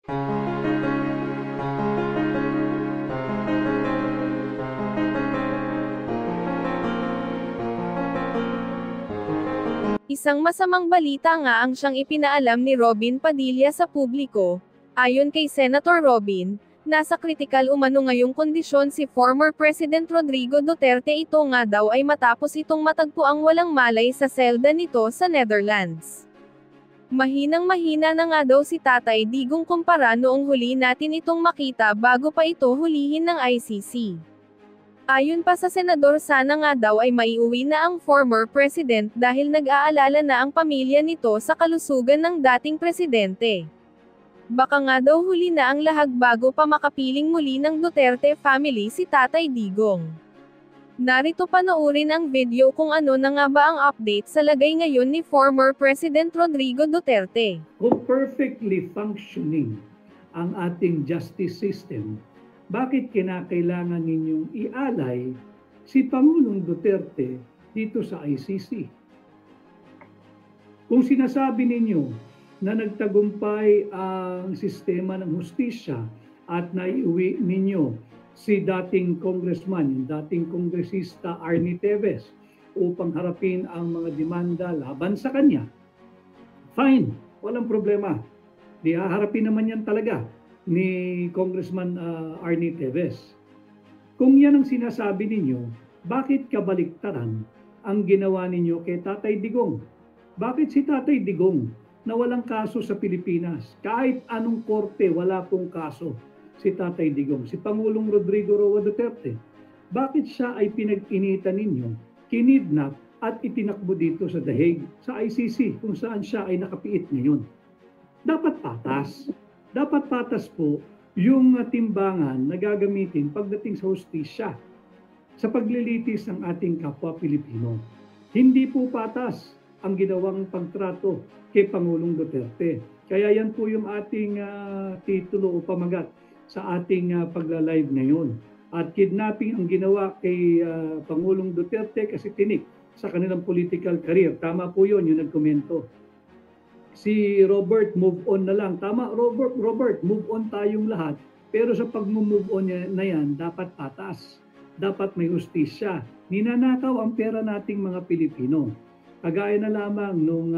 Isang masamang balita nga ang siyang ipinaalam ni Robin Padilla sa publiko. Ayon kay Senator Robin, nasa kritikal umano ngayong kondisyon si former President Rodrigo Duterte. Ito nga daw ay matapos itong matagpuang walang malay sa selda nito sa Netherlands. Mahinang-mahina na nga daw si Tatay Digong kumpara noong huli natin itong makita bago pa ito hulihin ng ICC. Ayon pa sa senador, sana nga daw ay maiuwi na ang former president dahil nag-aalala na ang pamilya nito sa kalusugan ng dating presidente. Baka nga daw huli na ang lahag bago pa makapiling muli ng Duterte family si Tatay Digong. Narito panoorin ang video kung ano na nga ba ang update sa lagay ngayon ni former President Rodrigo Duterte. Kung perfectly functioning ang ating justice system, bakit kinakailangan ninyong ialay si Pangulong Duterte dito sa ICC? Kung sinasabi ninyo na nagtagumpay ang sistema ng hustisya at naiuwi ninyo si dating congressman, yung dating kongresista Arnie Teves upang harapin ang mga demanda laban sa kanya, fine, walang problema. Di haharapin naman yan talaga ni Congressman Arnie Teves. Kung yan ang sinasabi ninyo, bakit kabaliktaran ang ginawa ninyo kay Tatay Digong? Bakit si Tatay Digong na walang kaso sa Pilipinas? Kahit anong korte, wala pong kaso si Tatay Digong. Si Pangulong Rodrigo Roa Duterte, bakit siya ay pinag-initan ninyo, kinidnap at itinakbo dito sa The Hague, sa ICC, kung saan siya ay nakapiit ngayon? Dapat patas. Dapat patas po yung timbangan na gagamitin pagdating sa hustisya sa paglilitis ng ating kapwa Pilipino. Hindi po patas ang ginawang pagtrato kay Pangulong Duterte. Kaya yan po yung ating titulo o pamagat sa ating pagla-live ngayon. At kidnapping ang ginawa kay Pangulong Duterte kasi tinik sa kanilang political career. Tama po yun, yung nagkomento. Si Robert, move on na lang. Tama, Robert, move on tayong lahat. Pero sa pag-move on na yan, dapat patas. Dapat may hustisya. Ninanakaw ang pera nating mga Pilipino. Kagaya na lamang nung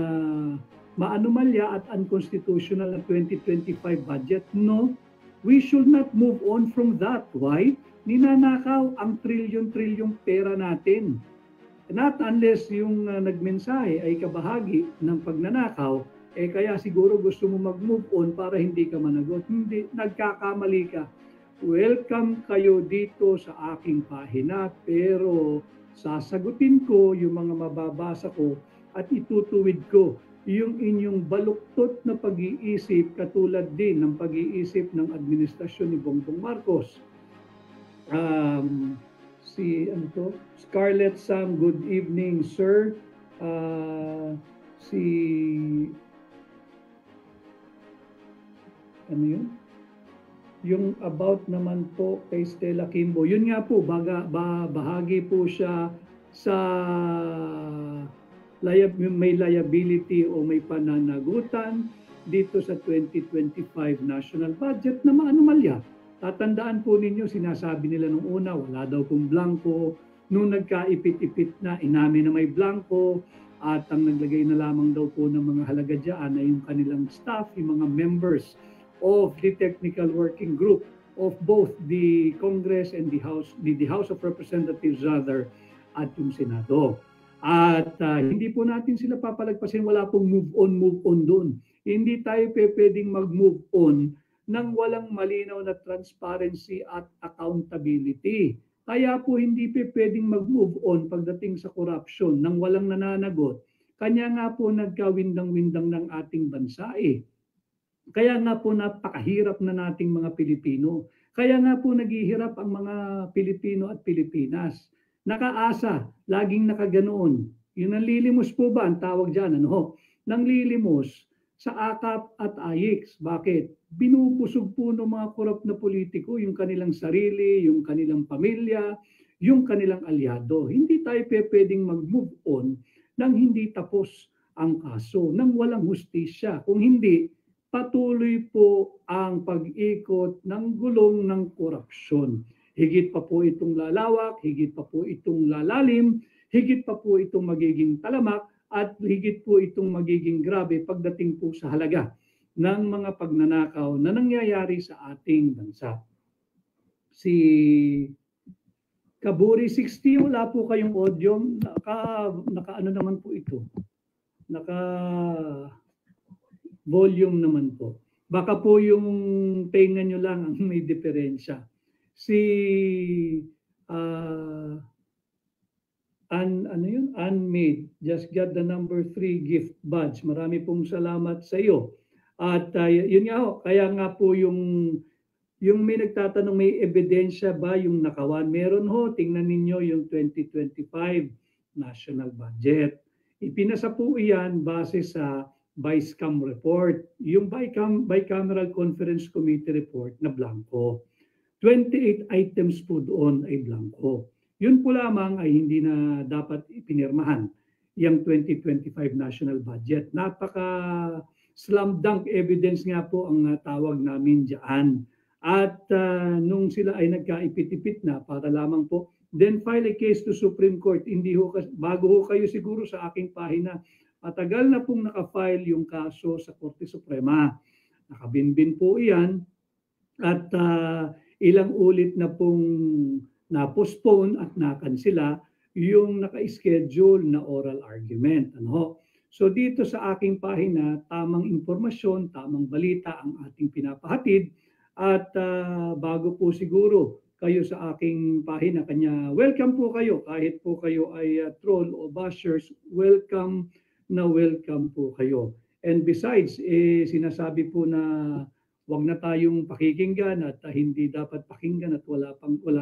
maanumalya at unconstitutional na 2025 budget. No, we should not move on from that. Why? Ninanakaw ang trilyon-trilyong pera natin. Not unless yung nagmensahe ay kabahagi ng pagnanakaw, kaya siguro gusto mo mag-move on para hindi ka managot. Hindi, nagkakamali ka. Welcome kayo dito sa aking pahina, pero sasagutin ko yung mga mababasa ko at itutuwid ko yung inyong baluktot na pag-iisip katulad din ng pag-iisip ng administrasyon ni Bongbong Marcos. Scarlett Sam, good evening, sir. Ano yun? Yung about naman po kay Stella Kimbo, yun nga po, bahagi po siya sa may liability o may pananagutan dito sa 2025 national budget na maanumalya. Tatandaan po ninyo, sinasabi nila nung una, wala daw pong blanco. Nung nagkaipit-ipit na, inamin na may blanco. At ang naglagay na lamang daw po ng mga halaga dyan ay yung kanilang staff, yung mga members of the technical working group of both the Congress and the House of Representatives rather, at yung Senado. At hindi po natin sila papalagpasin, wala pong move on doon. Hindi tayo pwedeng mag-move on nang walang malinaw na transparency at accountability. Kaya po hindi pwedeng mag-move on pagdating sa corruption nang walang nananagot. Kanya nga po nagkawindang-windang ng ating bansa Kaya nga po napakahirap na nating mga Pilipino. Kaya nga po naghihirap ang mga Pilipino at Pilipinas. Nakaasa, laging nakaganoon. Yung nanlilimos po ba ang tawag dyan? Nanglilimos sa AKAP at AYIX. Bakit? Binubusog po ng mga korap na politiko yung kanilang sarili, yung kanilang pamilya, yung kanilang alyado. Hindi tayo pwedeng mag-move on nang hindi tapos ang kaso, nang walang hustisya. Kung hindi, patuloy po ang pag-ikot ng gulong ng korupsyon. Higit pa po itong lalawak, higit pa po itong lalalim, higit pa po itong magiging talamak, at higit po itong magiging grabe pagdating po sa halaga ng mga pagnanakaw na nangyayari sa ating bansa. Si Kaburi 60, wala po kayong audio. Naka ano naman po ito. Naka volume naman po. Baka po yung tenga nyo lang ang may diferensya. Si Unmade just got the number 3 gift badge. Marami pong salamat sa iyo. At yun nga ho, kaya nga po yung may nagtatanong, may ebidensya ba yung nakawan? Meron ho, tingnan ninyo yung 2025 national budget. Ipinasa po iyan base sa BICAM report. Yung Bicameral Conference Committee report na blanco. 28 items po doon ay blanco. Yun po lamang ay hindi na dapat ipinirmahan yung 2025 national budget. Napaka slam dunk evidence nga po ang tawag namin diyan. At nung sila ay nagkaipit-ipit na para lamang po, then file a case to Supreme Court. Hindi ho, bago ho kayo siguro sa aking pahina, matagal na pong nakafile yung kaso sa Korte Suprema. Nakabinbin po iyan at ilang ulit na pong na-postpone at nakansela yung naka-schedule na oral argument. Ano? So dito sa aking pahina, tamang impormasyon, tamang balita ang ating pinapahatid. At bago po siguro kayo sa aking pahina, kanya welcome po kayo. Kahit po kayo ay troll o bashers, welcome po kayo. And besides, sinasabi po na wag na tayong pakikinggan at hindi dapat pakinggan at wala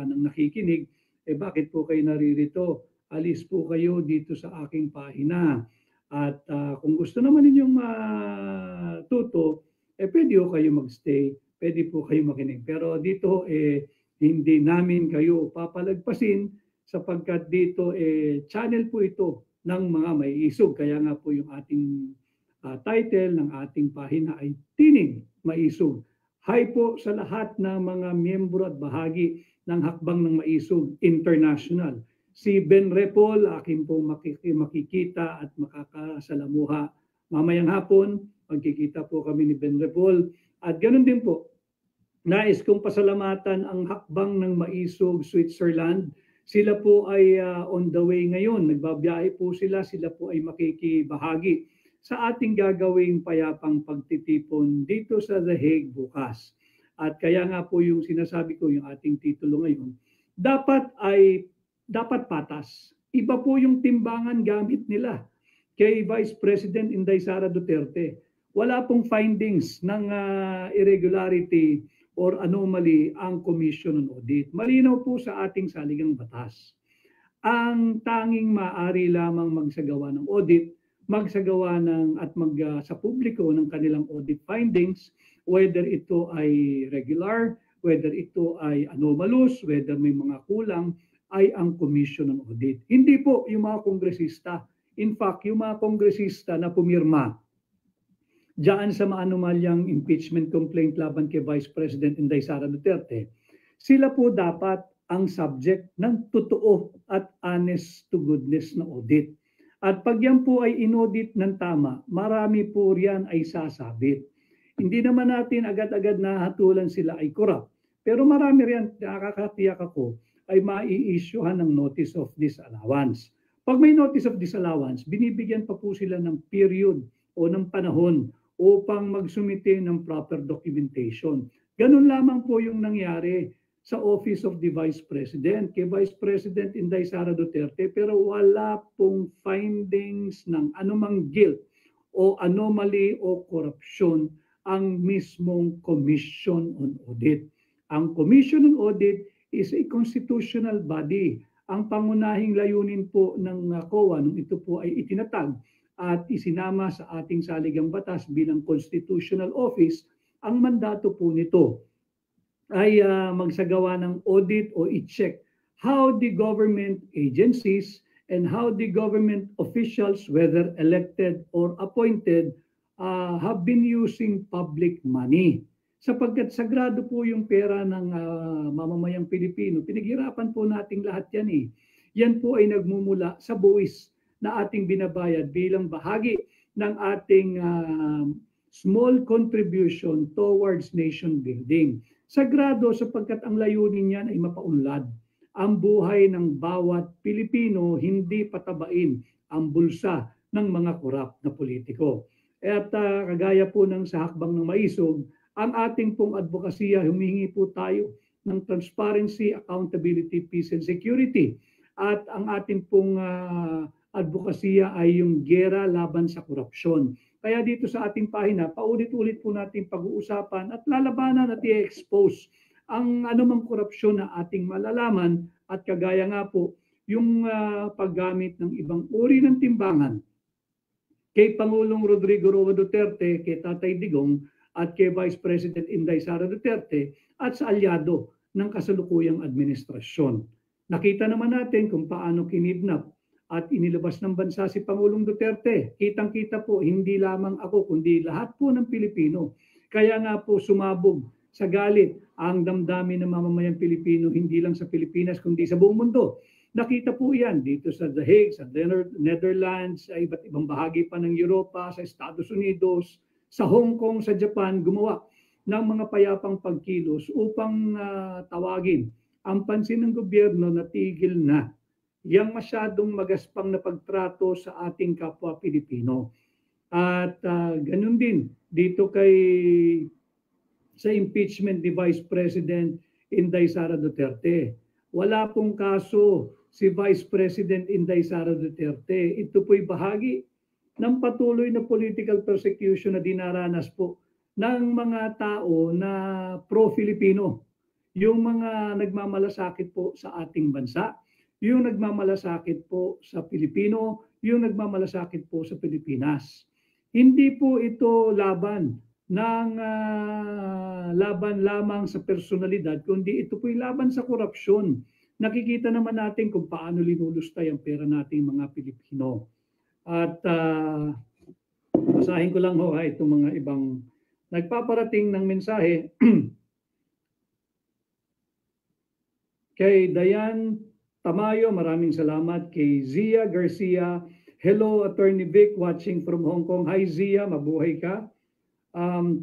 nang nakikinig. Bakit po kayo naririto? Alis po kayo dito sa aking pahina. At kung gusto naman ninyong matuto, pwede po kayo magstay. Pwede po kayo makinig. Pero dito hindi namin kayo papalagpasin sapagkat dito channel po ito ng mga maiisog. Kaya nga po yung ating title ng ating pahina ay Tinig Maisog. Hi po sa lahat ng mga miyembro at bahagi ng Hakbang ng Maisog International. Si Ben Repol, akin po makikita at makakasalamuha. Mamayang hapon, magkikita po kami ni Ben Repol. At ganoon din po, nais kong pasalamatan ang Hakbang ng Maisog Switzerland. Sila po ay on the way ngayon. Nagbabiyahe po sila po ay makikibahagi sa ating gagawing payapang pagtitipon dito sa The Hague bukas. At kaya nga po yung sinasabi ko, yung ating titulo ngayon, dapat patas. Iba po yung timbangan gamit nila kay Vice President Inday Sara Duterte. Wala pong findings ng irregularity or anomaly ang Commission on Audit. Malinaw po sa ating saligang batas. Ang tanging maaari lamang magsagawa ng audit, magsagawa sa publiko ng kanilang audit findings, whether ito ay regular, whether ito ay anomalous, whether may mga kulang, ay ang Commission on Audit. Hindi po yung mga kongresista. In fact, yung mga kongresista na pumirma diyan sa maanumalyang impeachment complaint laban kay Vice President Inday Sara Duterte, sila po dapat ang subject ng totoo at honest to goodness na audit. At pag yan po ay inaudit ng tama, marami po riyan ay sasabit. Hindi naman natin agad-agad nahatulan sila ay corrupt. Pero marami riyan, nakakatiyak ako, ay mai-issuehan ng notice of disallowance. Pag may notice of disallowance, binibigyan pa po sila ng period o ng panahon upang magsumite ng proper documentation. Ganun lamang po yung nangyari sa Office of the Vice President, kay Vice President Inday Sara Duterte, pero wala pong findings ng anumang guilt o anomaly o korupsyon ang mismong Commission on Audit. Ang Commission on Audit is a constitutional body. Ang pangunahing layunin po ng COA nung ito po ay itinatag at isinama sa ating saligang batas bilang constitutional office, ang mandato po nito ay magsagawa ng audit o i-check how the government agencies and how the government officials, whether elected or appointed, have been using public money. Sapagkat sagrado po yung pera ng mamamayang Pilipino. Pinaghirapan po nating lahat yan eh. Yan po ay nagmumula sa buwis na ating binabayad bilang bahagi ng ating small contribution towards nation building. Sagrado sapagkat ang layunin niyan ay mapaunlad ang buhay ng bawat Pilipino, hindi patabain ang bulsa ng mga korap na politiko. At kagaya po ng sa hakbang ng maisog, ang ating pong advokasya, humingi po tayo ng transparency, accountability, peace and security. At ang ating pong advokasya ay yung gera laban sa korupsyon. Kaya dito sa ating pahina, paulit-ulit po natin pag-uusapan at lalabanan at i-expose ang anumang korupsyon na ating malalaman at kagaya nga po yung paggamit ng ibang uri ng timbangan kay Pangulong Rodrigo Roa Duterte, kay Tatay Digong at kay Vice President Inday Sara Duterte at sa alyado ng kasalukuyang administrasyon. Nakita naman natin kung paano kinidnap at inilabas ng bansa si Pangulong Duterte. Kitang-kita po, hindi lamang ako kundi lahat po ng Pilipino. Kaya nga po sumabog sa galit ang damdamin ng mamamayang Pilipino, hindi lang sa Pilipinas kundi sa buong mundo. Nakita po yan dito sa The Hague, sa Netherlands, sa iba't ibang bahagi pa ng Europa, sa Estados Unidos, sa Hong Kong, sa Japan, gumawa ng mga payapang pagkilos upang tawagin ang pansin ng gobyerno na tigil na yang masyadong magaspang na pagtrato sa ating kapwa Pilipino. At ganun din dito sa impeachment ni Vice President Inday Sara Duterte. Wala pong kaso si Vice President Inday Sara Duterte. Ito po'y bahagi ng patuloy na political persecution na dinaranas po ng mga tao na pro-Filipino. Yung mga nagmamalasakit po sa ating bansa, yung nagmamalasakit po sa Pilipino, yung nagmamalasakit po sa Pilipinas. Hindi po ito laban lamang sa personalidad, kundi ito po'y laban sa korupsyon. Nakikita naman natin kung paano linulustay ang pera nating mga Pilipino. At basahin ko lang itong mga ibang nagpaparating ng mensahe. Kay Dayan Tamayo, maraming salamat. Kay Zia Garcia, hello Attorney Vic, watching from Hong Kong. Hi Zia, mabuhay ka.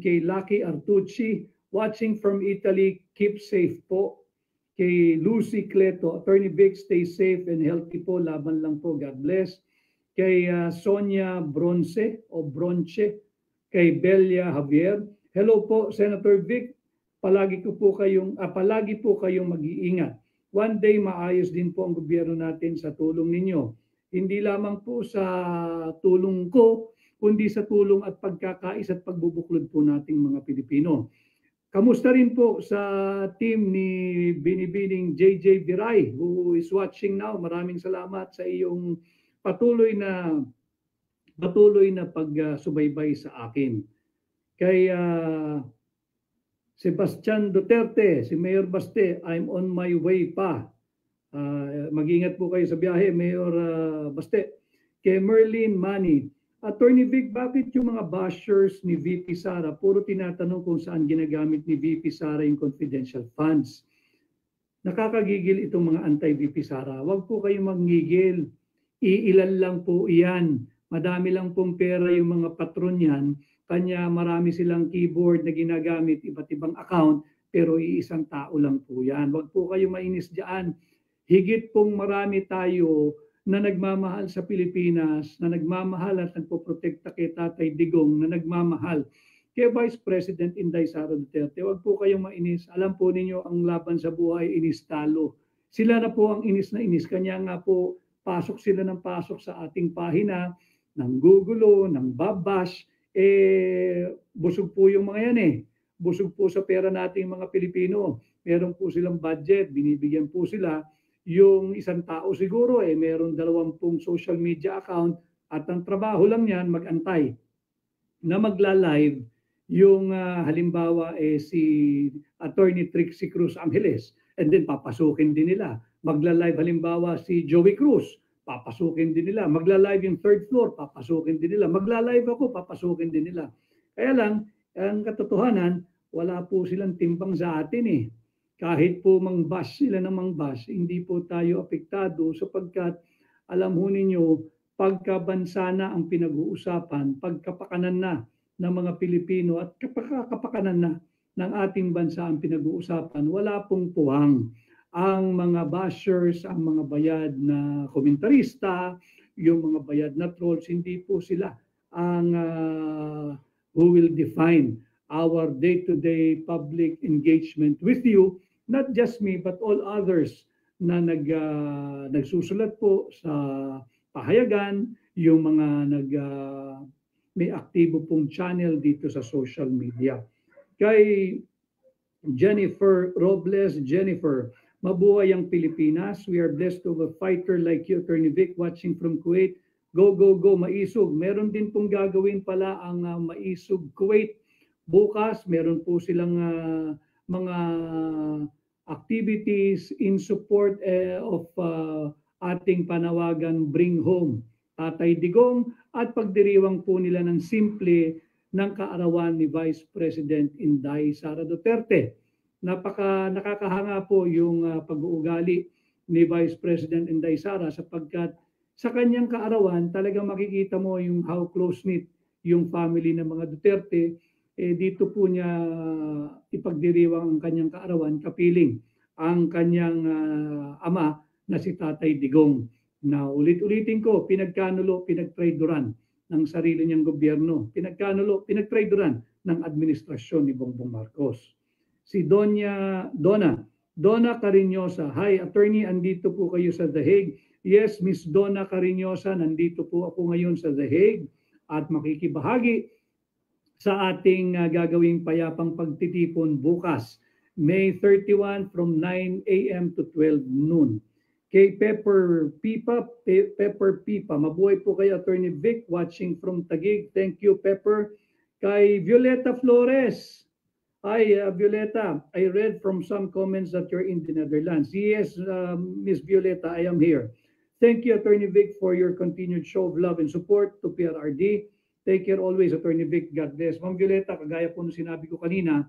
Kay Lucky Artucci, watching from Italy, keep safe po. Kay Lucy Cleto, Attorney Vic, stay safe and healthy po, laban lang po, God bless. Kay Sonia Bronce, kay Belia Javier, hello po Senator Vic, palagi po kayong mag-iingat. One day maayos din po ang gobyerno natin sa tulong ninyo. Hindi lamang po sa tulong ko, kundi sa tulong at pagkakais at pagbubuklod po nating mga Pilipino. Kamusta rin po sa team ni Binibining JJ Viray who is watching now. Maraming salamat sa iyong patuloy na pagsubaybay sa akin. Kay Sebastian Duterte, si Mayor Baste, I'm on my way pa. Mag-ingat po kayo sa biyahe, Mayor Baste. Kay Merlin Manny, Attorney Vic, bakit yung mga bashers ni VP Sara puro tinatanong kung saan ginagamit ni VP Sara yung confidential funds? Nakakagigil itong mga anti-VP Sara. Huwag po kayong manggigil. Iilan lang po iyan. Madami lang pong pera yung mga patron yan. Kanya marami silang keyboard na ginagamit, iba't ibang account, pero iisang tao lang po yan. Huwag po kayong mainis dyan. Higit pong marami tayo na nagmamahal sa Pilipinas, na nagmamahal at nagpoprotekta kay Tatay Digong, na nagmamahal kay Vice President Inday Sara Duterte. Huwag po kayong mainis. Alam po ninyo, ang laban sa buhay, inis talo. Sila na po ang inis na inis. Kanya nga po, pasok sila ng pasok sa ating pahina, ng gugulo, ng babash. Busog po yung mga yan Busog po sa pera nating mga Pilipino. Meron po silang budget, binibigyan po sila. Yung isang tao siguro meron 20 social media account at ang trabaho lang niyan mag-antay na magla-live yung halimbawa si Attorney Trixie Cruz Angeles and then papasukin din nila. Magla-live halimbawa si Joey Cruz, papasukin din nila. Magla-live yung third floor, papasukin din nila. Magla-live ako, papasukin din nila. Kaya lang, ang katotohanan, wala po silang timbang sa atin eh. Kahit po mang-bash sila ng mang-bash, hindi po tayo apektado sapagkat alam ho ninyo, pagkabansa na ang pinag-uusapan, pagkapakanan na ng mga Pilipino at kapakanan na ng ating bansa ang pinag-uusapan, wala pong puwang ang mga bashers, ang mga bayad na komentarista, yung mga bayad na trolls, hindi po sila ang who will define our day-to-day public engagement with you, not just me but all others na nagsusulat po sa pahayagan, yung mga may aktibo pong channel dito sa social media. Kay Jennifer Robles, Jennifer, mabuhay ang Pilipinas. We are blessed to have a fighter like you, Attorney Vic, watching from Kuwait. Go, go, go, Maisog. Meron din pong gagawin pala ang Maisog Kuwait. Bukas, meron po silang mga activities in support of ating panawagan Bring Home Tatay Digong at pagdiriwang po nila ng simple ng kaarawan ni Vice President Inday Sara Duterte. Nakakahanga po yung pag-uugali ni Vice President Inday Sara sapagkat sa kanyang kaarawan talagang makikita mo yung how close-knit yung family ng mga Duterte. Dito po niya ipagdiriwang ang kanyang kaarawan, kapiling ang kanyang ama na si Tatay Digong. Na ulit-ulitin ko, pinagkanulo, pinagtraidoran ng sarili niyang gobyerno. Pinagkanulo, pinagtraidoran ng administrasyon ni Bongbong Marcos. Si Donna Carinosa. Hi, attorney, andito po kayo sa The Hague. Yes, Miss Donna Carinosa, nandito po ako ngayon sa The Hague at makikibahagi sa ating gagawing payapang pagtitipon bukas, May 31 from 9 a.m. to 12 noon. Kay Pepper Pipa, mabuhay po kay Attorney Vic watching from Taguig. Thank you, Pepper. Kay Violeta Flores. Hi, Violeta. I read from some comments that you're in the Netherlands. Yes, Miss Violeta, I am here. Thank you, Attorney Vic, for your continued show of love and support to PRRD. Take care always, Attorney Vic. God bless. Ma'am Violeta, kagaya po nung sinabi ko kanina,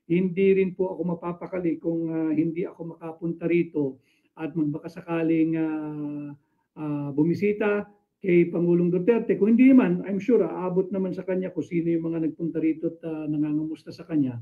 hindi rin po ako mapapakali kung hindi ako makapunta rito at magbakasakaling bumisita kay Pangulong Duterte. Kung hindi man, I'm sure aabot naman sa kanya kung sino yung mga nagpunta rito at nangangamusta sa kanya.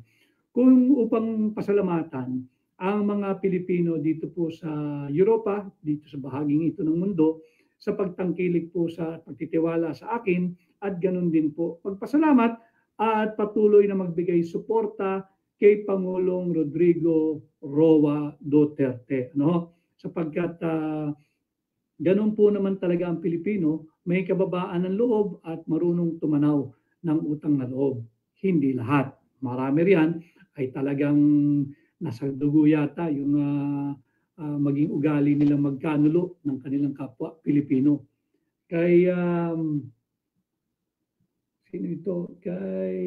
Kung upang pasalamatan ang mga Pilipino dito po sa Europa, dito sa bahaging ito ng mundo, sa pagtangkilik po sa pagtitiwala sa akin at ganun din po pagpasalamat at patuloy na magbigay suporta kay Pangulong Rodrigo Roa Duterte. No? Sapagkat ganun po naman talaga ang Pilipino, may kababaan ng loob at marunong tumanaw ng utang na loob. Hindi lahat. Marami riyan ay talagang nasa dugo yata yung maging ugali nilang magkanulo ng kanilang kapwa Pilipino. Kay sino ito? Kay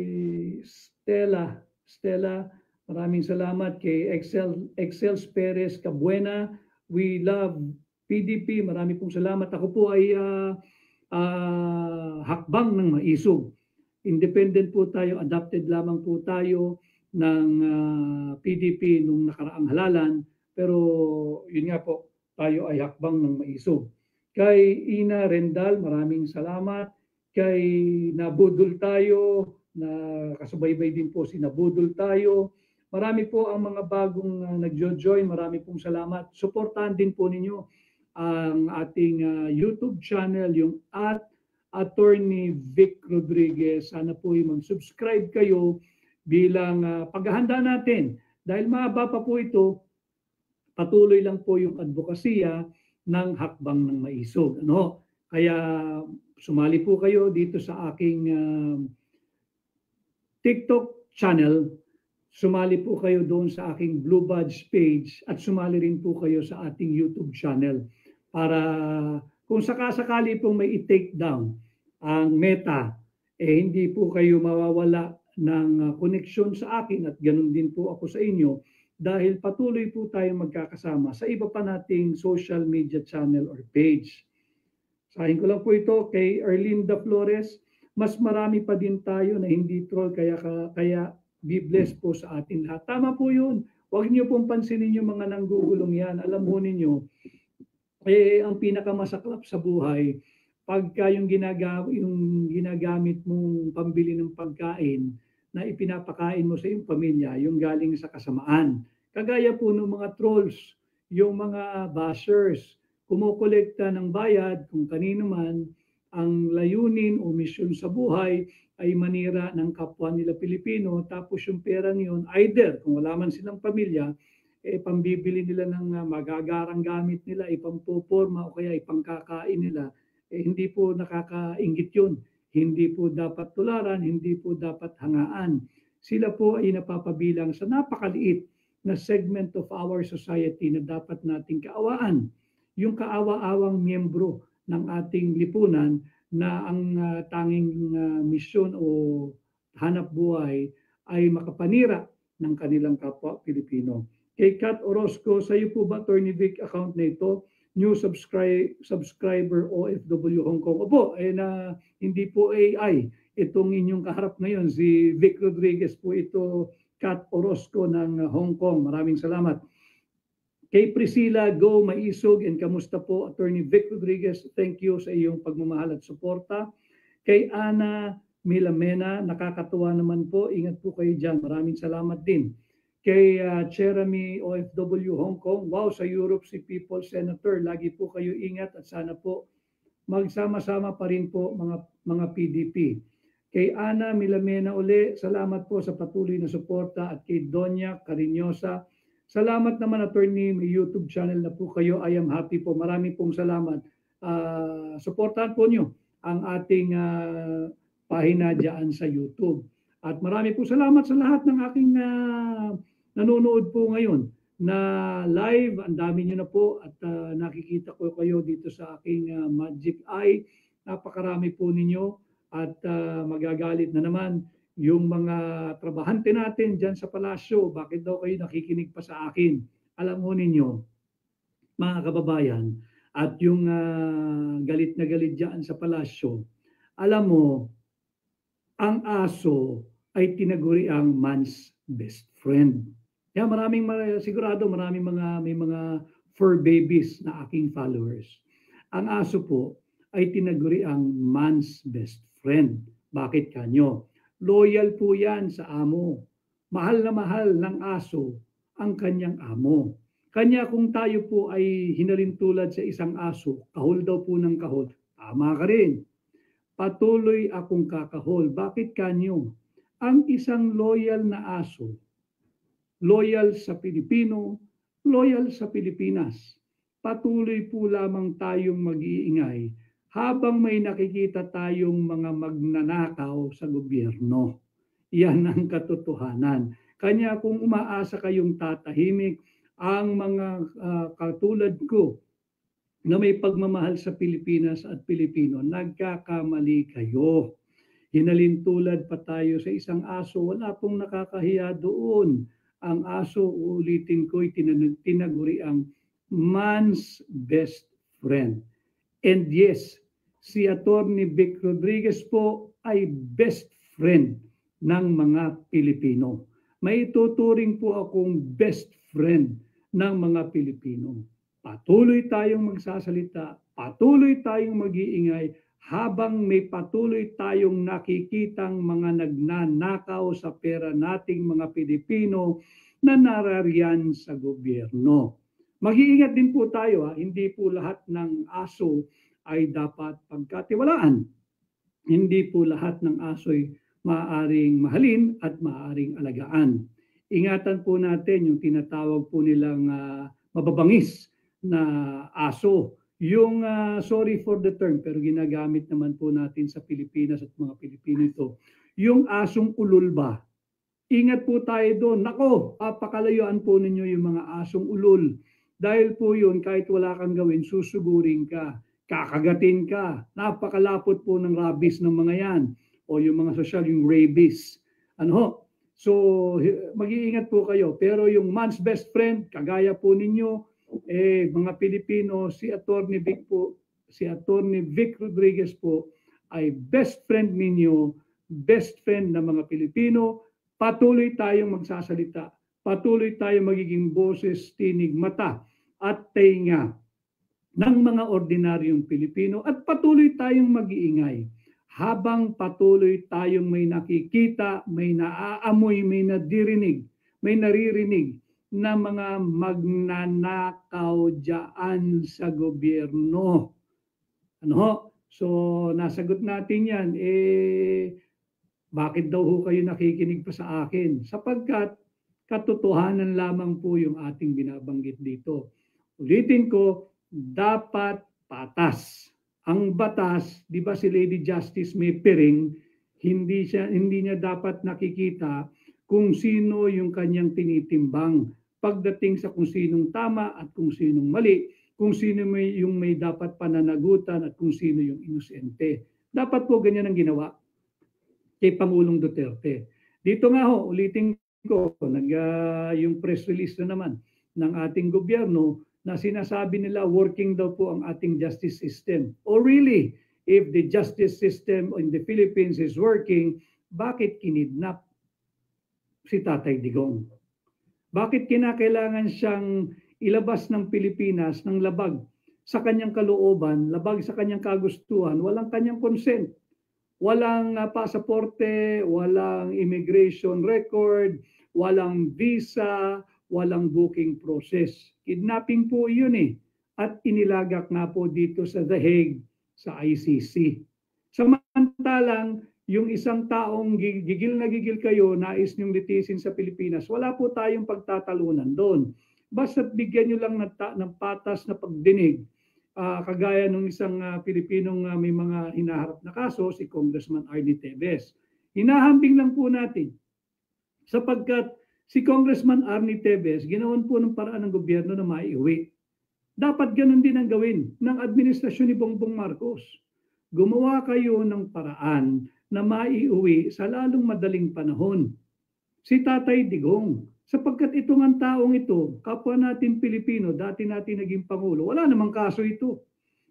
Stella, maraming salamat. Kay Excel Perez Cabuena, we love PDP, marami pong salamat. Ako po ay hakbang ng Maisog. Independent po tayo, adopted lamang po tayo ng PDP nung nakaraang halalan. Pero yun nga po, tayo ay hakbang ng Maisog. Kay Ina Rendal, maraming salamat. Kay Nabudol tayo, na kasubaybay din po si Nabudol tayo. Marami po ang mga bagong nagjo-join. Marami pong salamat. Suportahan din po ninyo ang ating YouTube channel, yung Attorney Vic Rodriguez. Sana po yung mag-subscribe kayo bilang paghahanda natin. Dahil mahaba pa po ito, patuloy lang po yung advokasya ng hakbang ng Maisog. Ano? Kaya sumali po kayo dito sa aking TikTok channel. Sumali po kayo doon sa aking Blue Badge page at sumali rin po kayo sa ating YouTube channel para kung sakasakali pong may i-take down ang Meta, hindi po kayo mawawala ng koneksyon sa akin at ganun din po ako sa inyo dahil patuloy po tayong magkakasama sa iba pa nating social media channel or page. Sahin ko lang po ito kay Erlinda Flores. Mas marami pa din tayo na hindi troll kaya be blessed po sa atin lahat. Tama po yun. Huwag niyo pong pansinin yung mga nanggugulong yan. Alam mo ninyo, ang pinakamasaklap sa buhay, pagka yung ginagamit mong pambili ng pagkain na ipinapakain mo sa iyong pamilya, yung galing sa kasamaan. Kagaya po ng mga trolls, yung mga bashers, kumukolekta ng bayad kung kanino man, ang layunin o misyon sa buhay ay manira ng kapwa nila Pilipino, tapos yung perang yun, either kung wala man silang pamilya, pambibili nila ng magagarang gamit nila, ipampoporma o kaya ipangkakain nila, hindi po nakakaingit yun. Hindi po dapat tularan, hindi po dapat hangaan. Sila po ay napapabilang sa napakaliit na segment of our society na dapat nating kaawaan. Yung kaawa-awang miyembro ng ating lipunan na ang tanging misyon o hanap buhay ay makapanira ng kanilang kapwa Pilipino. Kay Kat Orozco, sa iyo po ba, Attorney Vic, account na ito? New subscriber OFW Hong Kong. Opo, hindi po AI. Itong inyong kaharap ngayon, si Vic Rodriguez po ito, Kat Orozco ng Hong Kong. Maraming salamat. Kay Priscilla Go Maisog, and kamusta po, Attorney Vic Rodriguez, thank you sa iyong pagmamahal at suporta. Kay Ana Milamena, nakakatuwa naman po, ingat po kayo dyan. Maraming salamat din. Kay Jeremy OFW Hong Kong, wow, sa Europe si People Senator, lagi po kayo ingat at sana po magsama-sama pa rin po mga PDP. Kay Ana Milamena uli, salamat po sa patuloy na suporta, at kay Donya Cariñosa, salamat naman, Attorney, may YouTube channel na po kayo. I am happy po. Marami pong salamat. Suportahan po nyo ang ating pahina dyan sa YouTube. At marami po salamat sa lahat ng aking nanonood po ngayon na live. Ang dami nyo na po at nakikita ko kayo dito sa aking Magic Eye. Napakarami po ninyo at magagalit na naman yung mga trabahante natin dyan sa palasyo. Bakit daw kayo nakikinig pa sa akin? Alam mo ninyo, mga kababayan, at yung galit na galit dyan sa palasyo, alam mo, ang aso ay tinaguri ang man's best friend. Kaya sigurado may mga fur babies na aking followers. Ang aso po ay tinaguri ang man's best friend. Bakit kanyo? Loyal po yan sa amo. Mahal na mahal ng aso ang kanyang amo. Kanya kung tayo po ay hinalintulad sa isang aso, kahol daw po ng kahol, tama ka rin. Patuloy akong kakahol. Bakit kanyo? Ang isang loyal na aso, loyal sa Pilipino, loyal sa Pilipinas. Patuloy po lamang tayong mag-iingay habang may nakikita tayong mga magnanakaw sa gobyerno. Yan ang katotohanan. Kanya kung umaasa kayong tatahimik, ang mga katulad ko na may pagmamahal sa Pilipinas at Pilipino, nagkakamali kayo. Hinalintulad pa tayo sa isang aso, wala pong nakakahiya doon. Ang aso, ulitin ko, tinaguri ang man's best friend. And yes, si Attorney Vic Rodriguez po ay best friend ng mga Pilipino. May tuturing po akong best friend ng mga Pilipino. Patuloy tayong magsasalita, patuloy tayong mag-iingay habang may patuloy tayong nakikitang mga nagnanakaw sa pera nating mga Pilipino na narariyan sa gobyerno. Mag-iingat din po tayo, hindi po lahat ng aso ay dapat pagkatiwalaan. Hindi po lahat ng aso ay maaaring mahalin at maaaring alagaan. Ingatan po natin yung tinatawag po nilang mababangis na aso. Yung sorry for the term, pero ginagamit naman po natin sa Pilipinas at mga Pilipino ito. Yung asong ulul ba? Ingat po tayo doon. Nako, papakalayuan po ninyo yung mga asong ulul. Dahil po yun, kahit wala kang gawin, susugurin ka, kakagatin ka. Napakalapot po ng rabies ng mga yan. O yung mga social, yung rabies. Ano ho? So, mag-iingat po kayo. Pero yung man's best friend, kagaya po ninyo, mga Pilipino, si Attorney Vic po, si Attorney Vic Rodriguez po ay best friend ninyo, best friend ng mga Pilipino. Patuloy tayong magsasalita. Patuloy tayong magiging boses, tinig, mata at tenga ng mga ordinaryong Pilipino at patuloy tayong mag-iingay habang patuloy tayong may nakikita, may naaamoy, may nadirinig, may naririnig na mga magnanakaw dyan sa gobyerno. Ano? So, nasagot natin yan. Bakit daw ho kayo nakikinig pa sa akin? Sapagkat katotohanan lamang po yung ating binabanggit dito. Ulitin ko, dapat patas. Ang batas, di ba si Lady Justice May Piring, hindi niya dapat nakikita kung sino yung kanyang tinitimbang pagdating sa kung sinong tama at kung sinong mali, kung sino yung may dapat pananagutan at kung sino yung inosente. Dapat po ganyan ang ginawa kay Pangulong Duterte. Dito nga ho, ulitin ko, yung press release na naman ng ating gobyerno na sinasabi nila working daw po ang ating justice system. Oh really? If the justice system in the Philippines is working, bakit kinidnap si Tatay Digong? Bakit kinakailangan siyang ilabas ng Pilipinas ng labag sa kanyang kalooban, labag sa kanyang kagustuhan, walang kanyang consent? Walang pasaporte, walang immigration record, walang visa, walang booking process. Kidnapping po yun eh. At inilagak na po dito sa The Hague, sa ICC. Samantalang, yung isang taong gigil na gigil kayo, nais niyong litisin sa Pilipinas, wala po tayong pagtatalunan doon. Basta't bigyan nyo lang ng patas na pagdinig. Kagaya ng isang Pilipinong may mga hinaharap na kaso, si Congressman Arnie Tevez. Hinahambing lang po natin sapagkat si Congressman Arnie Tevez, ginawan po ng paraan ng gobyerno na maiuwi. Dapat ganun din ang gawin ng administrasyon ni Bongbong Marcos. Gumawa kayo ng paraan na maiuwi sa lalong madaling panahon si Tatay Digong. Sapagkat itong ang taong ito, kapwa natin Pilipino, dati natin naging Pangulo, wala namang kaso ito.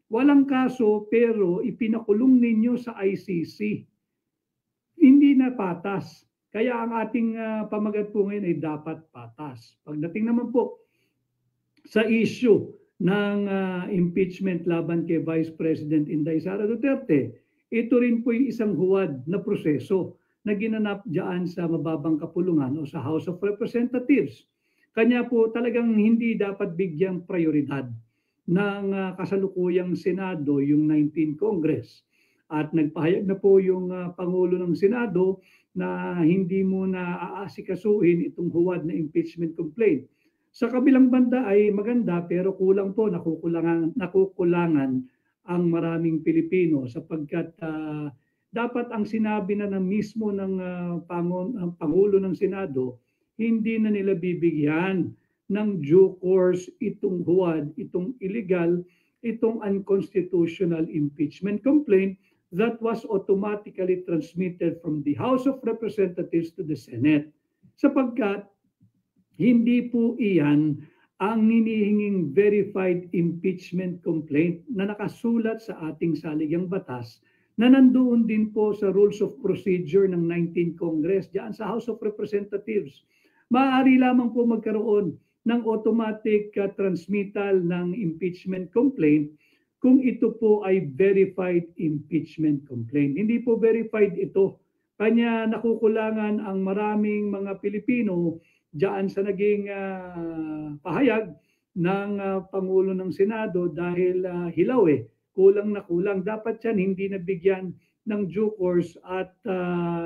Walang kaso pero ipinakulong ninyo sa ICC. Hindi na patas. Kaya ang ating pamagat po ngayon ay dapat patas. Pagdating naman po sa issue ng impeachment laban kay Vice President Inday Sara Duterte, ito rin po yung isang huwad na proseso na ginanap dyan sa mababang kapulungan o sa House of Representatives. Kanya po talagang hindi dapat bigyang prioridad ng kasalukuyang Senado yung 19th Congress. At nagpahayag na po yung Pangulo ng Senado na hindi muna aasikasuhin itong huwad na impeachment complaint. Sa kabilang banda ay maganda pero kulang po, nakukulangan ang maraming Pilipino sapagkat dapat ang sinabi na mismo ng Pangulo ng Senado, hindi na nila bibigyan ng due course itong huwad, itong illegal, itong unconstitutional impeachment complaint that was automatically transmitted from the House of Representatives to the Senate. Sapagkat hindi po iyan ang hinihinging verified impeachment complaint na nakasulat sa ating saligang batas na nandoon din po sa Rules of Procedure ng 19th Congress diyan sa House of Representatives. Maaari lamang po magkaroon ng automatic transmittal ng impeachment complaint kung ito po ay verified impeachment complaint. Hindi po verified ito. Kanya nakukulangan ang maraming mga Pilipino diyan sa naging pahayag ng Pangulo ng Senado dahil hilaw kulang na kulang. Dapat yan hindi nabigyan ng due course at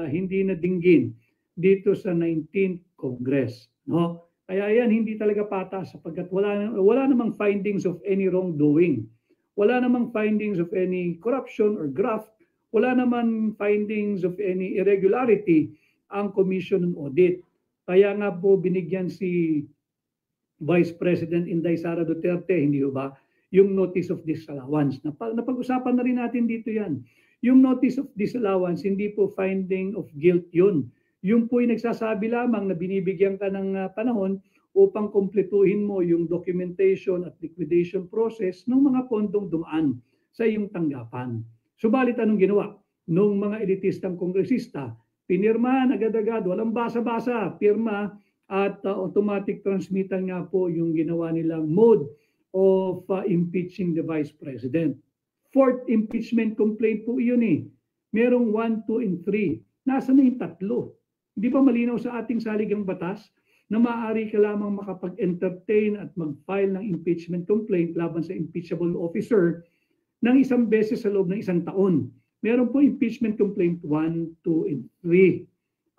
hindi na dinggin dito sa 19th Congress. No? Kaya yan hindi talaga patas sapagkat wala namang findings of any wrongdoing. Wala namang findings of any corruption or graft. Wala namang findings of any irregularity ang Commission on Audit. Kaya nga po binigyan si Vice President Inday Sara Duterte, hindi ba, yung notice of disallowance. Napag-usapan na rin natin dito yan. Yung notice of disallowance, hindi po finding of guilt yun. Yung po'y nagsasabi lamang na binibigyan ka ng panahon upang kumpletuhin mo yung documentation at liquidation process ng mga pondong dumaan sa iyong tanggapan. Subalit anong ginawa? Nung mga elitistang kongresista, pinirmahan agad-agad, walang basa-basa, pirma at automatic transmittal nga po yung ginawa nilang mode of impeaching the Vice President. Fourth impeachment complaint po iyon eh. Merong 1, 2, and 3. Nasaan na yung 3? Hindi ba malinaw sa ating saligang batas na maaari ka lamang makapag-entertain at mag-file ng impeachment complaint laban sa impeachable officer ng isang beses sa loob ng isang taon? Meron po impeachment complaint 1, 2, and 3.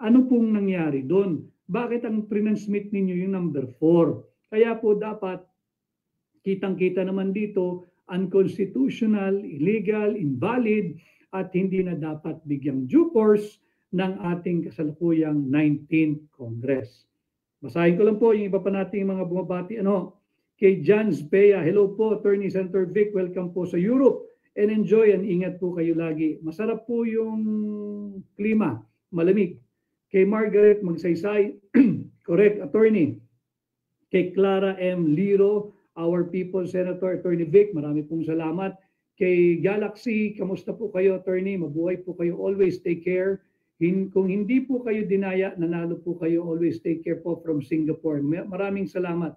Ano pong nangyari doon? Bakit ang transmit ninyo yung number 4? Kaya po dapat kitang-kita naman dito, unconstitutional, illegal, invalid, at hindi na dapat bigyang due course ng ating kasalukuyang 19th Congress. Basahin ko lang po yung iba pa nating mga bumabati. Kay John Zbea, hello po, Attorney Senator Vic, welcome po sa Europe and enjoy and ingat po kayo lagi. Masarap po yung klima, malamig. Kay Margaret Magsaysay, correct, Attorney. Kay Clara M. Liro, our people Senator, Attorney Vic, marami pong salamat. Kay Galaxy, kamusta po kayo, Attorney? Mabuhay po kayo, always take care. Kung hindi po kayo dinaya, nanalo po kayo, always take care po from Singapore. Maraming salamat,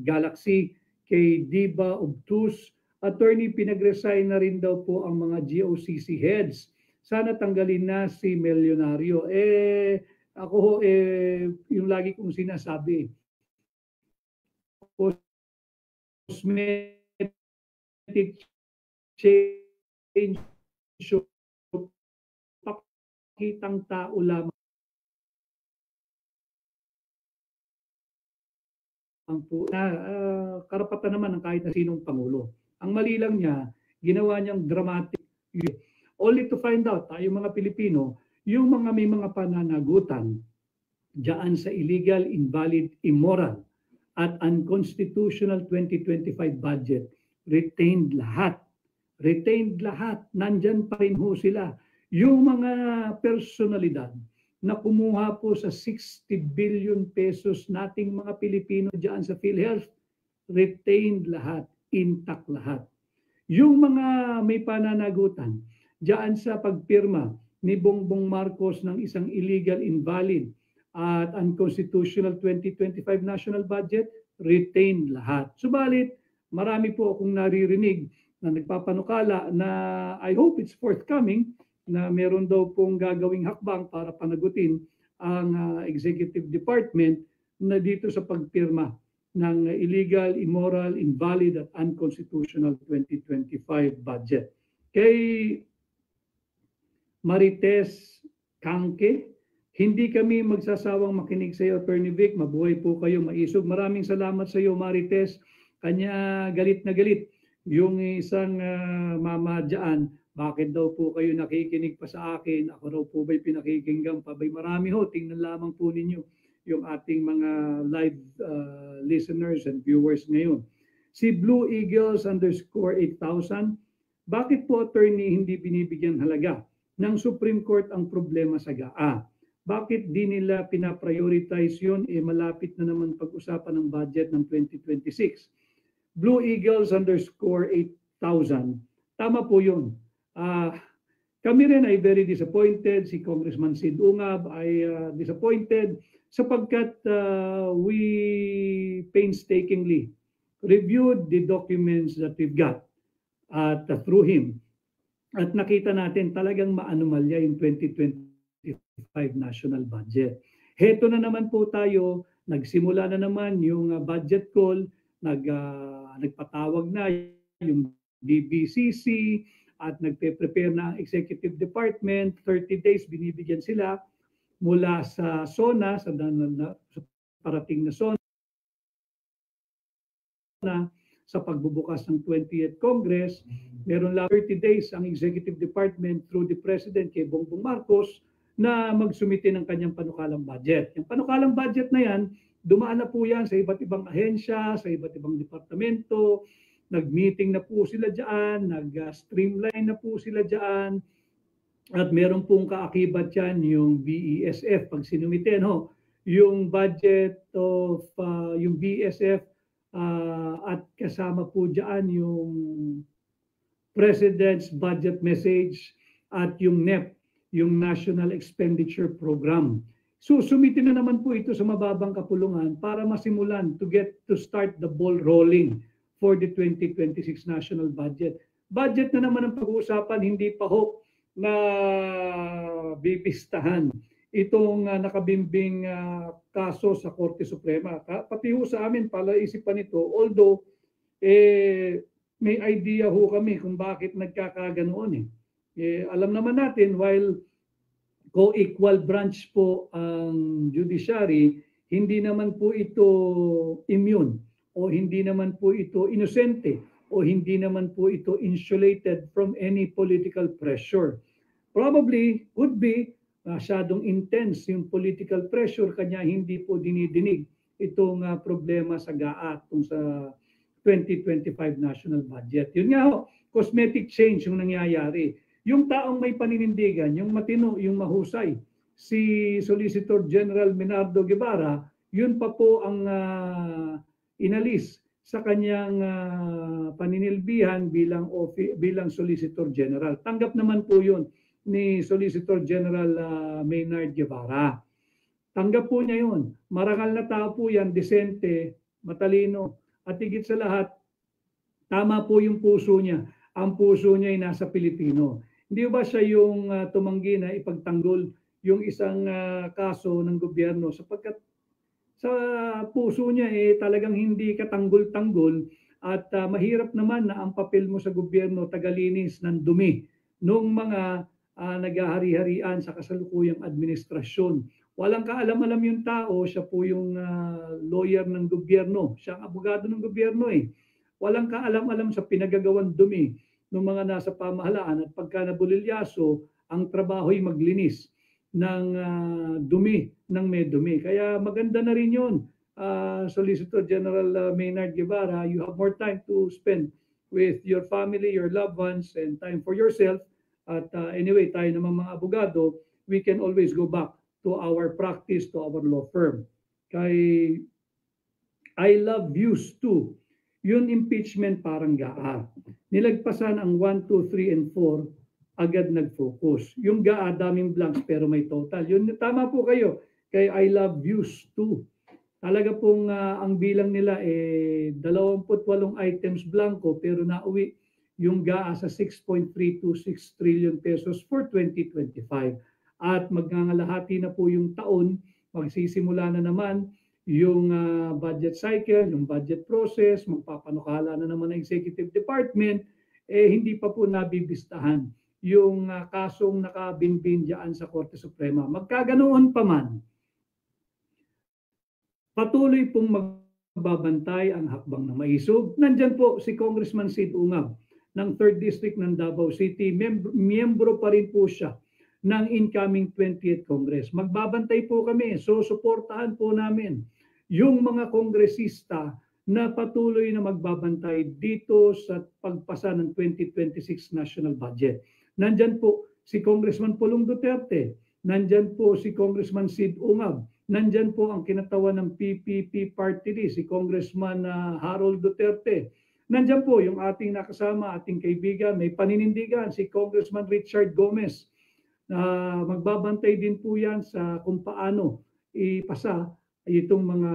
Galaxy. Kay Diba Obtus, Attorney, pinag-resign na rin daw po ang mga GOCC heads. Sana tanggalin na si Milyonaryo. Ako yung lagi kong sinasabi, cosmetic change, pakitang tao lamang po na karapatan naman ng kahit na sinong Pangulo. Ang mali lang niya, ginawa niyang dramatic. Only to find out, tayo mga Pilipino, yung mga may mga pananagutan diyan sa illegal, invalid, immoral, at unconstitutional 2025 budget, retained lahat. Retained lahat. Nandyan pa rin ho sila. Yung mga personalidad na kumuha po sa 60 billion pesos nating mga Pilipino diyan sa PhilHealth, retained lahat, intact lahat. Yung mga may pananagutan diyan sa pagpirma ni Bongbong Marcos ng isang illegal, invalid at unconstitutional 2025 national budget, retained lahat. Subalit, marami po akong naririnig na nagpapanukala na I hope it's forthcoming na meron daw pong gagawing hakbang para panagutin ang executive department na dito sa pagpirma ng illegal, immoral, invalid at unconstitutional 2025 budget. Kay Marites Kangke, hindi kami magsasawang makinig sa iyo, Attorney Vic. Mabuhay po kayo, maisog. Maraming salamat sa iyo, Marites. Kanya galit na galit yung isang mama dyan. Bakit daw po kayo nakikinig pa sa akin? Ako raw po ba'y pinakikinggan pa? Ba'y marami ho, tingnan lamang po ninyo yung ating mga live listeners and viewers ngayon. Si Blue Eagles _8000, bakit po, Attorney, hindi binibigyan halaga ng Supreme Court ang problema sa GAA? Bakit di nila pinaprioritize yun? Malapit na naman pag-usapan ng budget ng 2026. Blue Eagles _8000, tama po yun. Kami rin ay very disappointed. Si Congressman Sid Ungab ay disappointed sapagkat we painstakingly reviewed the documents that we've got at through him. At nakita natin talagang maanomalya yung 2025 national budget. Heto na naman po tayo, nagsimula na naman yung budget call, nagpatawag na yung DBCC at nagpe-prepare na ang executive department. 30 days binibigyan sila mula sa SONA, sa parating na SONA, sa pagbubukas ng 20th Congress. Meron lang 30 days ang executive department through the President kay Bongbong Marcos na magsumite ng kanyang panukalang budget. Yung panukalang budget na yan, dumaan na po yan sa iba't ibang ahensya, sa iba't ibang departamento, nag-meeting na po sila dyan, nag-streamline na po sila dyan, at meron pong kaakibat yan yung BESF. Pag sinumite, yung budget of yung BESF at kasama po dyan yung President's Budget Message, at yung NEP, yung National Expenditure Program. So sumitin na naman po ito sa mababang kapulungan para masimulan to start the ball rolling for the 2026 national budget. Budget na naman ang pag-uusapan, hindi pa ho na bibistahan itong nakabimbing kaso sa Korte Suprema. Pati ho sa amin, palaisipan ito, although may idea ho kami kung bakit nagkakaganoon. Alam naman natin, while co-equal branch po ang judiciary, hindi naman po ito immune o hindi naman po ito inosente o hindi naman po ito insulated from any political pressure. Probably could be masyadong intense yung political pressure kanya hindi po dinidinig itong problema sa GAA tung sa 2025 national budget. Yun nga ho, cosmetic change yung nangyayari. Yung taong may paninindigan, yung matino, yung mahusay, si Solicitor General Menardo Guevara, yun pa po ang inalis sa kanyang paninilbihan bilang Solicitor General. Tanggap naman po yun ni Solicitor General Maynard Guevara. Tanggap po niya yun. Marangal na tao po yan, desente, matalino, at higit sa lahat, tama po yung puso niya. Ang puso niya ay nasa Pilipino. Hindi ba siya yung tumanggi na ipagtanggol yung isang kaso ng gobyerno sapagkat sa puso niya talagang hindi katanggol-tanggol at mahirap naman na ang papel mo sa gobyerno tagalinis ng dumi ng mga naghahari-harian sa kasalukuyang administrasyon. Walang kaalam-alam yung tao, siya po yung lawyer ng gobyerno, siya ang abogado ng gobyerno Walang kaalam-alam sa pinagagawang dumi ng mga nasa pamahalaan at pagka nabulilyaso, ang trabaho'y maglinis ng dumi, ng may dumi. Kaya maganda na rin yun, Solicitor General Maynard Guevara, you have more time to spend with your family, your loved ones, and time for yourself. At anyway, tayo naman mga abogado, we can always go back to our practice, to our law firm. Kay I love views too. Yun impeachment parang GAA. Nilagpasan ang 1, 2, 3, and 4, agad nag-focus. Yung GAA, daming blanks pero may total. Yun, tama po kayo. Kay I love views too. Talaga pong ang bilang nila 28 items blanco pero nauwi yung GAA sa 6.326 trillion pesos for 2025. At magngangalahati na po yung taon, magsisimula na naman yung budget cycle, yung budget process, magpapanukala na naman ang executive department, hindi pa po nabibistahan yung kasong nakabinbin dyan sa Korte Suprema. Magkaganoon pa man, patuloy pong magbabantay ang hakbang ng maisog. Nandyan po si Congressman Sid Ungab ng 3rd District ng Davao City. Miyembro pa rin po siya ng incoming 20th Congress. Magbabantay po kami, so suportahan po namin yung mga kongresista na patuloy na magbabantay dito sa pagpasa ng 2026 national budget. Nandyan po si Congressman Pulong Duterte, nandyan po si Congressman Sid Ungab, nandyan po ang kinatawan ng PPP party list, si Congressman Harold Duterte. Nandyan po yung ating nakasama, ating kaibigan, may paninindigan, si Congressman Richard Gomez. Magbabantay din po yan sa kung paano ipasa itong mga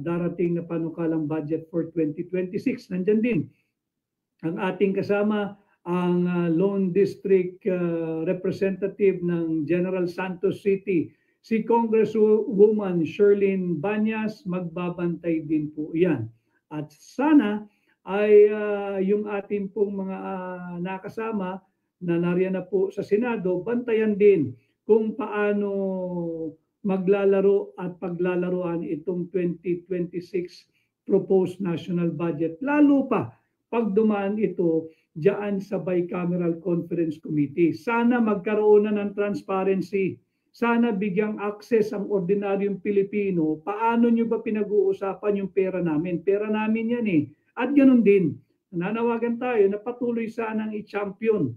darating na panukalang budget for 2026. Nandyan din ang ating kasama, ang Lone District Representative ng General Santos City, si Congresswoman Sherlyn Banyas. Magbabantay din po yan. At sana ay yung ating pong mga nakasama na nariyan na po sa Senado, bantayan din kung paano maglalaro at paglalaroan itong 2026 proposed national budget. Lalo pa pag dumaan ito diyan sa Bicameral Conference Committee. Sana magkaroon na ng transparency. Sana bigyang access ang ordinaryong Pilipino. Paano nyo ba pinag-uusapan yung pera namin? Pera namin yan At ganun din, nananawagan tayo na patuloy sanang i-champion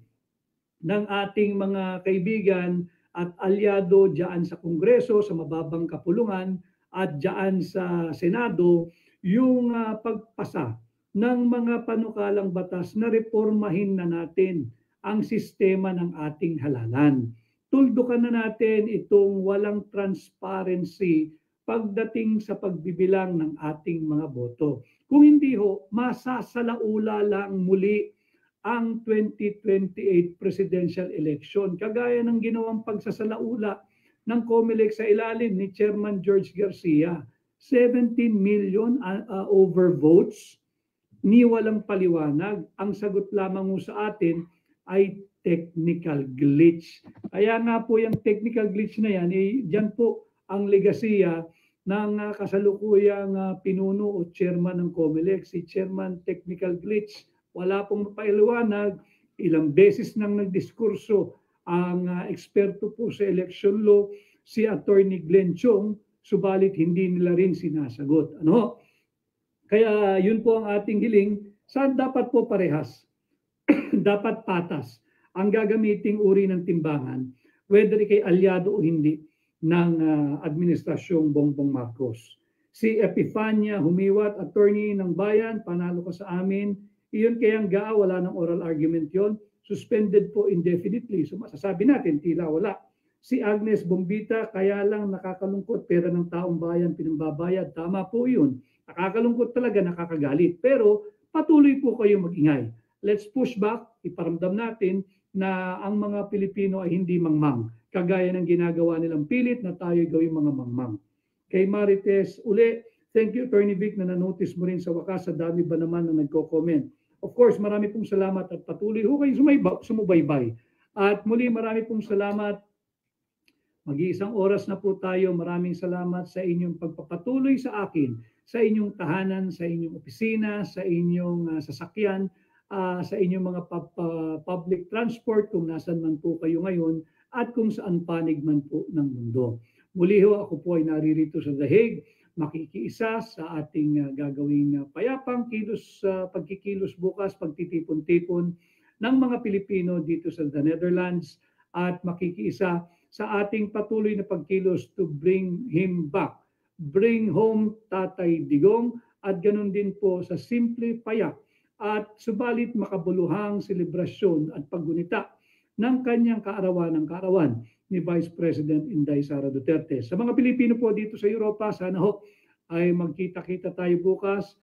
ng ating mga kaibigan at alyado diyan sa Kongreso, sa mababang kapulungan at diyan sa Senado yung pagpasa ng mga panukalang batas na reformahin na natin ang sistema ng ating halalan. Tuldukan na natin itong walang transparency pagdating sa pagbibilang ng ating mga boto. Kung hindi ho, masasalaula lang muli ang 2028 presidential election. Kagaya ng ginawang pagsasalaula ng COMELEC sa ilalim ni Chairman George Garcia. 17 million overvotes, ni walang paliwanag. Ang sagot lamang mo sa atin ay technical glitch. Kaya nga po yung technical glitch na yan, dyan po ang legasiya ng kasalukuyang pinuno o chairman ng COMELEC, si Chairman Technical Glitch. Wala pong mapailuwanag, ilang beses nang nagdiskurso ang eksperto po sa election law, si Attorney Glenn Chong, subalit hindi nila rin sinasagot. Ano? Kaya yun po ang ating hiling, saan dapat po parehas? Dapat patas ang gagamiting uri ng timbangan, whether kay alyado o hindi ng administrasyong Bongbong Marcos. Si Epifania Humiwat, attorney ng bayan, panalo ka sa amin. Iyon kayang wala ng oral argument yon, suspended po indefinitely. So masasabi natin, tila wala. Si Agnes Bombita, kaya lang nakakalungkot, pera ng taong bayan pinambabayad. Tama po yun. Nakakalungkot talaga, nakakagalit. Pero patuloy po kayo mag-ingay. Let's push back, iparamdam natin na ang mga Pilipino ay hindi mangmang. Kagaya ng ginagawa nilang pilit na tayo gawing mga mangmang. Kay Marites, uli, thank you Attorney Vic na nanotice mo rin sa wakas, sa dami ba naman na nagko-comment. Of course, marami pong salamat at patuloy ho kayo sumubaybay. At muli marami pong salamat. Mag-iisang oras na po tayo. Maraming salamat sa inyong pagpapatuloy sa akin, sa inyong tahanan, sa inyong opisina, sa inyong sasakyan, sa inyong mga public transport kung nasan man po kayo ngayon at kung saan panig man po ng mundo. Muli ho, ako po ay naririto sa The Hague, makikiisa sa ating gagawing payapang pagkikilos bukas, pagtitipon-tipon ng mga Pilipino dito sa The Netherlands at makikiisa sa ating patuloy na pagkilos to bring him back. Bring home Tatay Digong at ganun din po sa simple payak at subalit makabuluhang selebrasyon at paggunita ng kanyang kaarawan ni Vice President Inday Sara Duterte. Sa mga Pilipino po dito sa Europa, sana ho ay magkita-kita tayo bukas